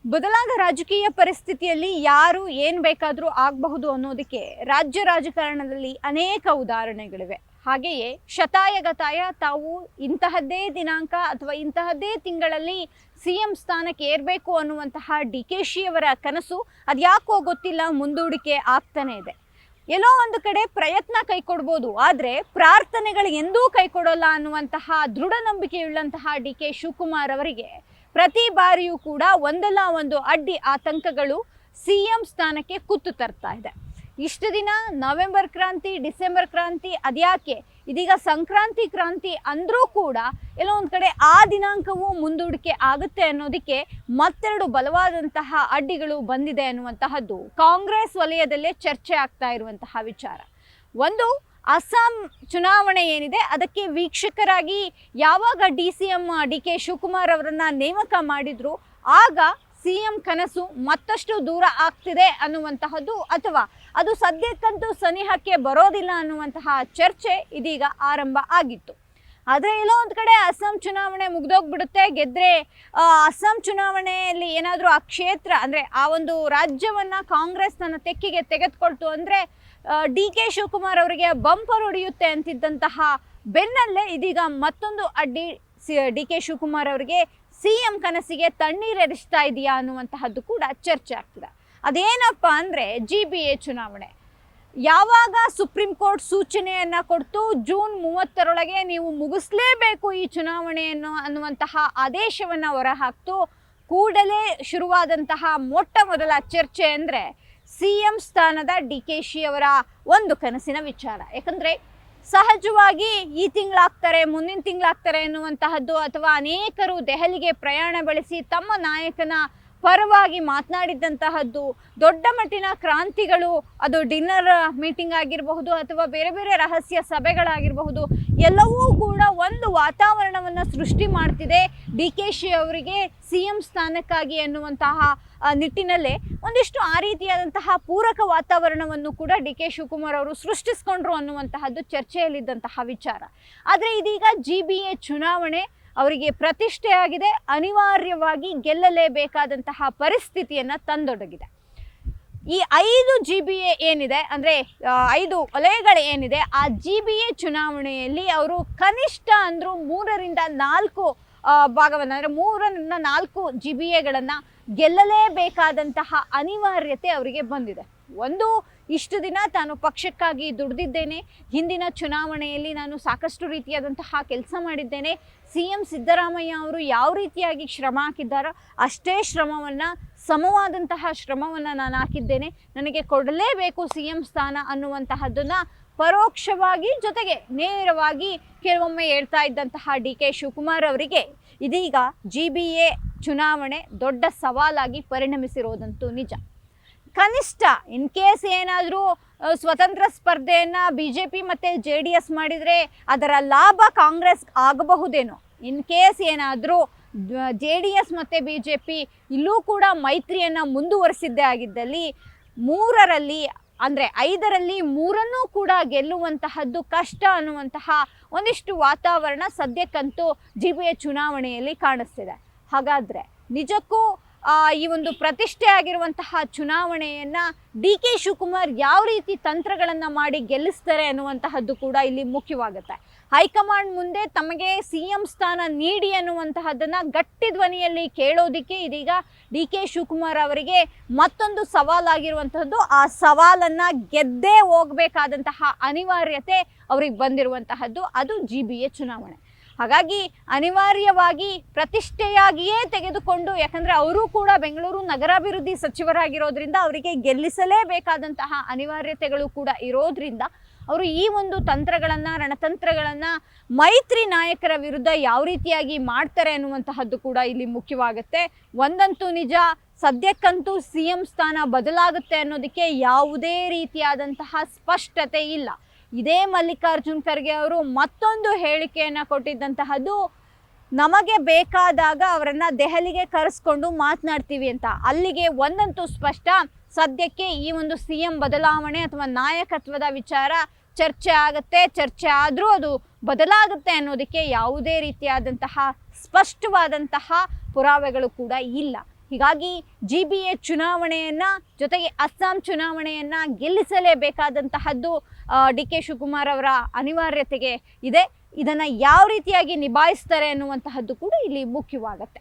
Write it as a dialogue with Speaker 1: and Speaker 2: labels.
Speaker 1: ಬದಲಾದ ರಾಜಕೀಯ ಪರಿಸ್ಥಿತಿಯಲ್ಲಿ ಯಾರು ಏನು ಬೇಕಾದರೂ ಆಗಬಹುದು ಅನ್ನೋದಕ್ಕೆ ರಾಜ್ಯ ರಾಜಕಾರಣದಲ್ಲಿ ಅನೇಕ ಉದಾಹರಣೆಗಳಿವೆ. ಹಾಗೆಯೇ ಶತಾಯಗತಾಯ ತಾವು ಇಂತಹದ್ದೇ ದಿನಾಂಕ ಅಥವಾ ಇಂತಹದ್ದೇ ತಿಂಗಳಲ್ಲಿ CM ಸ್ಥಾನಕ್ಕೆ ಏರಬೇಕು ಅನ್ನುವಂತಹ DKಶಿ ಅವರ ಕನಸು ಅದ್ಯಾಕೋ ಗೊತ್ತಿಲ್ಲ ಮುಂದೂಡಿಕೆ ಆಗ್ತಾನೆ ಇದೆ. ಎಲ್ಲೋ ಒಂದು ಕಡೆ ಪ್ರಯತ್ನ ಕೈಕೊಡ್ಬೋದು, ಆದರೆ ಪ್ರಾರ್ಥನೆಗಳು ಎಂದೂ ಕೈಕೊಡೋಲ್ಲ ಅನ್ನುವಂತಹ ದೃಢ ನಂಬಿಕೆಯುಳ್ಳಂತಹ DK ಶಿವಕುಮಾರ್ ಅವರಿಗೆ ಪ್ರತಿ ಬಾರಿಯೂ ಕೂಡ ಒಂದಲ್ಲ ಒಂದು ಅಡ್ಡಿ ಆತಂಕಗಳು CM ಸ್ಥಾನಕ್ಕೆ ಕುತ್ತು ತರ್ತಾ ಇದೆ. ಇಷ್ಟು ದಿನ ನವೆಂಬರ್ ಕ್ರಾಂತಿ, ಡಿಸೆಂಬರ್ ಕ್ರಾಂತಿ, ಅದ್ಯಾಕೆ ಇದೀಗ ಸಂಕ್ರಾಂತಿ ಕ್ರಾಂತಿ ಅಂದರೂ ಕೂಡ ಎಲ್ಲೋ ಒಂದು ಕಡೆ ಆ ದಿನಾಂಕವೂ ಮುಂದೂಡಿಕೆ ಆಗುತ್ತೆ ಅನ್ನೋದಕ್ಕೆ ಮತ್ತೆರಡು ಬಲವಾದಂತಹ ಅಡ್ಡಿಗಳು ಬಂದಿದೆ ಅನ್ನುವಂತಹದ್ದು ಕಾಂಗ್ರೆಸ್ ವಲಯದಲ್ಲೇ ಚರ್ಚೆ ಆಗ್ತಾ ಇರುವಂತಹ ವಿಚಾರ. ಒಂದು, ಅಸ್ಸಾಂ ಚುನಾವಣೆ ಏನಿದೆ ಅದಕ್ಕೆ ವೀಕ್ಷಕರಾಗಿ ಯಾವಾಗ DCM DK ಶಿವಕುಮಾರ್ ಅವರನ್ನು ನೇಮಕ ಮಾಡಿದ್ರು ಆಗ CM ಕನಸು ಮತ್ತಷ್ಟು ದೂರ ಆಗ್ತಿದೆ ಅನ್ನುವಂತಹದ್ದು, ಅಥವಾ ಅದು ಸದ್ಯಕ್ಕಂತೂ ಸನಿಹಕ್ಕೆ ಬರೋದಿಲ್ಲ ಅನ್ನುವಂತಹ ಚರ್ಚೆ ಇದೀಗ ಆರಂಭ ಆಗಿತ್ತು. ಆದರೆ ಎಲ್ಲೋ ಒಂದು ಕಡೆ ಅಸ್ಸಾಂ ಚುನಾವಣೆ ಮುಗ್ದೋಗ್ಬಿಡುತ್ತೆ, ಗೆದ್ದರೆ ಅಸ್ಸಾಂ ಚುನಾವಣೆಯಲ್ಲಿ ಏನಾದರೂ ಆ ಕ್ಷೇತ್ರ ಅಂದರೆ ಆ ಒಂದು ರಾಜ್ಯವನ್ನು ಕಾಂಗ್ರೆಸ್ ತನ್ನ ತೆಕ್ಕಿಗೆ ತೆಗೆದುಕೊಳ್ತು ಅಂದರೆ DK ಶಿವಕುಮಾರ್ ಅವರಿಗೆ ಬಂಪರ್ ಹೊಡೆಯುತ್ತೆ ಅಂತಿದ್ದಂತಹ ಬೆನ್ನಲ್ಲೇ ಇದೀಗ ಮತ್ತೊಂದು ಅಡ್ಡಿ DK ಶಿವಕುಮಾರ್ ಅವರಿಗೆ CM ಕನಸಿಗೆ ತಣ್ಣೀರೆರಿಸ್ತಾ ಇದೆಯಾ ಅನ್ನುವಂತಹದ್ದು ಕೂಡ ಚರ್ಚೆ ಆಗ್ತದೆ. ಅದೇನಪ್ಪ ಅಂದರೆ GBA ಚುನಾವಣೆ. ಯಾವಾಗ ಸುಪ್ರೀಂ ಕೋರ್ಟ್ ಸೂಚನೆಯನ್ನು ಕೊಡ್ತು ಜೂನ್ 30ರೊಳಗೆ ನೀವು ಮುಗಿಸ್ಲೇಬೇಕು ಈ ಚುನಾವಣೆಯನ್ನು ಅನ್ನುವಂತಹ ಆದೇಶವನ್ನು ಹೊರಹಾಕ್ತು, ಕೂಡಲೇ ಶುರುವಾದಂತಹ ಮೊಟ್ಟ ಮೊದಲ ಚರ್ಚೆ ಅಂದರೆ CM ಸ್ಥಾನದ DKಶಿ ಅವರ ಒಂದು ಕನಸಿನ ವಿಚಾರ. ಯಾಕಂದರೆ ಸಹಜವಾಗಿ ಈ ತಿಂಗಳಾಗ್ತಾರೆ, ಮುಂದಿನ ತಿಂಗಳಾಗ್ತಾರೆ ಎನ್ನುವಂತಹದ್ದು, ಅಥವಾ ಅನೇಕರು ದೆಹಲಿಗೆ ಪ್ರಯಾಣ ಬೆಳೆಸಿ ತಮ್ಮ ನಾಯಕನ ಪರವಾಗಿ ಮಾತನಾಡಿದ್ದಂತಹದ್ದು, ದೊಡ್ಡ ಮಟ್ಟಿನ ಕ್ರಾಂತಿಗಳು, ಅದು ಡಿನ್ನರ್ ಮೀಟಿಂಗ್ ಆಗಿರಬಹುದು ಅಥವಾ ಬೇರೆ ಬೇರೆ ರಹಸ್ಯ ಸಭೆಗಳಾಗಿರಬಹುದು, ಎಲ್ಲವೂ ಕೂಡ ಒಂದು ವಾತಾವರಣವನ್ನು ಸೃಷ್ಟಿ ಮಾಡ್ತಿದೆ DKಶಿ ಅವರಿಗೆ CM ಸ್ಥಾನಕ್ಕಾಗಿ ಎನ್ನುವಂತಹ ನಿಟ್ಟಿನಲ್ಲೇ ಒಂದಿಷ್ಟು ಆ ರೀತಿಯಾದಂತಹ ಪೂರಕ ವಾತಾವರಣವನ್ನು ಕೂಡ DK ಶಿವಕುಮಾರ್ ಅವರು ಸೃಷ್ಟಿಸ್ಕೊಂಡ್ರು ಅನ್ನುವಂತಹದ್ದು ಚರ್ಚೆಯಲ್ಲಿದ್ದಂತಹ ವಿಚಾರ. ಆದರೆ ಇದೀಗ GBA ಚುನಾವಣೆ ಅವರಿಗೆ ಪ್ರತಿಷ್ಠೆಯಾಗಿದೆ, ಅನಿವಾರ್ಯವಾಗಿ ಗೆಲ್ಲಲೇಬೇಕಾದಂತಹ ಪರಿಸ್ಥಿತಿಯನ್ನು ತಂದೊಡಗಿದೆ. ಈ 5 GBA ಏನಿದೆ ಅಂದರೆ 5 ವಲಯಗಳು ಏನಿದೆ ಆ GBA ಚುನಾವಣೆಯಲ್ಲಿ ಅವರು ಕನಿಷ್ಠ ಅಂದರೂ 3ರಿಂದ 4 ಭಾಗವನ್ನು ಅಂದರೆ 3ರಿಂದ 4 GBAಗಳನ್ನು ಗೆಲ್ಲಲೇಬೇಕಾದಂತಹ ಅನಿವಾರ್ಯತೆ ಅವರಿಗೆ ಬಂದಿದೆ. ಒಂದು, ಇಷ್ಟು ದಿನ ತಾನು ಪಕ್ಷಕ್ಕಾಗಿ ದುಡಿದಿದ್ದೇನೆ, ಹಿಂದಿನ ಚುನಾವಣೆಯಲ್ಲಿ ನಾನು ಸಾಕಷ್ಟು ರೀತಿಯಾದಂತಹ ಕೆಲಸ ಮಾಡಿದ್ದೇನೆ, CM ಸಿದ್ದರಾಮಯ್ಯ ಅವರು ಯಾವ ರೀತಿಯಾಗಿ ಶ್ರಮ ಹಾಕಿದ್ದಾರೋ ಅಷ್ಟೇ ಶ್ರಮವನ್ನು, ಸಮವಾದಂತಹ ಶ್ರಮವನ್ನು ನಾನು ಹಾಕಿದ್ದೇನೆ, ನನಗೆ ಕೊಡಲೇಬೇಕು CM ಸ್ಥಾನ ಅನ್ನುವಂತಹದ್ದನ್ನು ಪರೋಕ್ಷವಾಗಿ ಜೊತೆಗೆ ನೇರವಾಗಿ ಕೆಲವೊಮ್ಮೆ ಹೇಳ್ತಾ ಇದ್ದಂತಹ DK ಶಿವಕುಮಾರ್ ಅವರಿಗೆ ಇದೀಗ GBA ಚುನಾವಣೆ ದೊಡ್ಡ ಸವಾಲಾಗಿ ಪರಿಣಮಿಸಿರೋದಂತೂ ನಿಜ. ಕನಿಷ್ಠ ಇನ್ ಕೇಸ್ ಏನಾದರೂ ಸ್ವತಂತ್ರ ಸ್ಪರ್ಧೆಯನ್ನು BJP ಮತ್ತು JDS ಮಾಡಿದರೆ ಅದರ ಲಾಭ ಕಾಂಗ್ರೆಸ್ ಆಗಬಹುದೇನೋ. ಇನ್ ಕೇಸ್ ಏನಾದರೂ JDS ಮತ್ತು BJP ಇಲ್ಲೂ ಕೂಡ ಮೈತ್ರಿಯನ್ನು ಮುಂದುವರಿಸಿದ್ದೇ ಆಗಿದ್ದಲ್ಲಿ 3ರಲ್ಲಿ ಅಂದರೆ 5ರಲ್ಲಿ 3ಅನ್ನೂ ಕೂಡ ಗೆಲ್ಲುವಂತಹದ್ದು ಕಷ್ಟ ಅನ್ನುವಂತಹ ಒಂದಿಷ್ಟು ವಾತಾವರಣ ಸದ್ಯಕ್ಕಂತೂ GBA ಚುನಾವಣೆಯಲ್ಲಿ ಕಾಣಿಸ್ತಿದೆ. ಹಾಗಾದರೆ ನಿಜಕ್ಕೂ ಈ ಒಂದು ಪ್ರತಿಷ್ಠೆ ಆಗಿರುವಂತಹ ಚುನಾವಣೆಯನ್ನು DK ಶಿವಕುಮಾರ್ ಯಾವ ರೀತಿ ತಂತ್ರಗಳನ್ನು ಮಾಡಿ ಗೆಲ್ಲಿಸ್ತಾರೆ ಅನ್ನುವಂತಹದ್ದು ಕೂಡ ಇಲ್ಲಿ ಮುಖ್ಯವಾಗುತ್ತೆ. ಹೈಕಮಾಂಡ್ ಮುಂದೆ ತಮಗೆ CM ಸ್ಥಾನ ನೀಡಿ ಅನ್ನುವಂತಹದ್ದನ್ನು ಗಟ್ಟಿ ಧ್ವನಿಯಲ್ಲಿ ಕೇಳೋದಕ್ಕೆ ಇದೀಗ DK ಶಿವಕುಮಾರ್ ಅವರಿಗೆ ಮತ್ತೊಂದು ಸವಾಲಾಗಿರುವಂತಹದ್ದು, ಆ ಸವಾಲನ್ನು ಗೆದ್ದೇ ಹೋಗಬೇಕಾದಂತಹ ಅನಿವಾರ್ಯತೆ ಅವರಿಗೆ ಬಂದಿರುವಂತಹದ್ದು, ಅದು GBA ಚುನಾವಣೆ. ಹಾಗಾಗಿ ಅನಿವಾರ್ಯವಾಗಿ ಪ್ರತಿಷ್ಠೆಯಾಗಿಯೇ ತೆಗೆದುಕೊಂಡು, ಯಾಕಂದರೆ ಅವರು ಕೂಡ ಬೆಂಗಳೂರು ನಗರಾಭಿವೃದ್ಧಿ ಸಚಿವರಾಗಿರೋದ್ರಿಂದ ಅವರಿಗೆ ಗೆಲ್ಲಿಸಲೇಬೇಕಾದಂತಹ ಅನಿವಾರ್ಯತೆಗಳು ಕೂಡ ಇರೋದ್ರಿಂದ ಅವರು ಈ ಒಂದು ತಂತ್ರಗಳನ್ನು, ರಣತಂತ್ರಗಳನ್ನು ಮೈತ್ರಿ ನಾಯಕರ ವಿರುದ್ಧ ಯಾವ ರೀತಿಯಾಗಿ ಮಾಡ್ತಾರೆ ಅನ್ನುವಂತಹದ್ದು ಕೂಡ ಇಲ್ಲಿ ಮುಖ್ಯವಾಗುತ್ತೆ. ಒಂದಂತೂ ನಿಜ, ಸದ್ಯಕ್ಕಂತೂ CM ಸ್ಥಾನ ಬದಲಾಗುತ್ತೆ ಅನ್ನೋದಕ್ಕೆ ಯಾವುದೇ ರೀತಿಯಾದಂತಹ ಸ್ಪಷ್ಟತೆ ಇಲ್ಲ. ಇದೇ ಮಲ್ಲಿಕಾರ್ಜುನ್ ಖರ್ಗೆ ಅವರು ಮತ್ತೊಂದು ಹೇಳಿಕೆಯನ್ನು ಕೊಟ್ಟಿದ್ದಂತಹದ್ದು, ನಮಗೆ ಬೇಕಾದಾಗ ಅವರನ್ನು ದೆಹಲಿಗೆ ಕರೆಸ್ಕೊಂಡು ಮಾತನಾಡ್ತೀವಿ ಅಂತ. ಅಲ್ಲಿಗೆ ಒಂದಂತೂ ಸ್ಪಷ್ಟ, ಸದ್ಯಕ್ಕೆ ಈ ಒಂದು CM ಬದಲಾವಣೆ ಅಥವಾ ನಾಯಕತ್ವದ ವಿಚಾರ ಚರ್ಚೆ ಆಗುತ್ತೆ, ಚರ್ಚೆ ಆದರೂ ಅದು ಬದಲಾಗುತ್ತೆ ಅನ್ನೋದಕ್ಕೆ ಯಾವುದೇ ರೀತಿಯಾದಂತಹ ಸ್ಪಷ್ಟವಾದಂತಹ ಪುರಾವೆಗಳು ಕೂಡ ಇಲ್ಲ. ಹೀಗಾಗಿ GBA ಚುನಾವಣೆಯನ್ನು ಜೊತೆಗೆ ಅಸ್ಸಾಂ ಚುನಾವಣೆಯನ್ನು ಗೆಲ್ಲಿಸಲೇಬೇಕಾದಂತಹದ್ದು DK ಶಿವಕುಮಾರ್ ಅವರ ಅನಿವಾರ್ಯತೆಗೆ ಇದೆ. ಇದನ್ನು ಯಾವ ರೀತಿಯಾಗಿ ನಿಭಾಯಿಸ್ತಾರೆ ಅನ್ನುವಂತಹದ್ದು ಕೂಡ ಇಲ್ಲಿ ಮುಖ್ಯವಾಗುತ್ತೆ.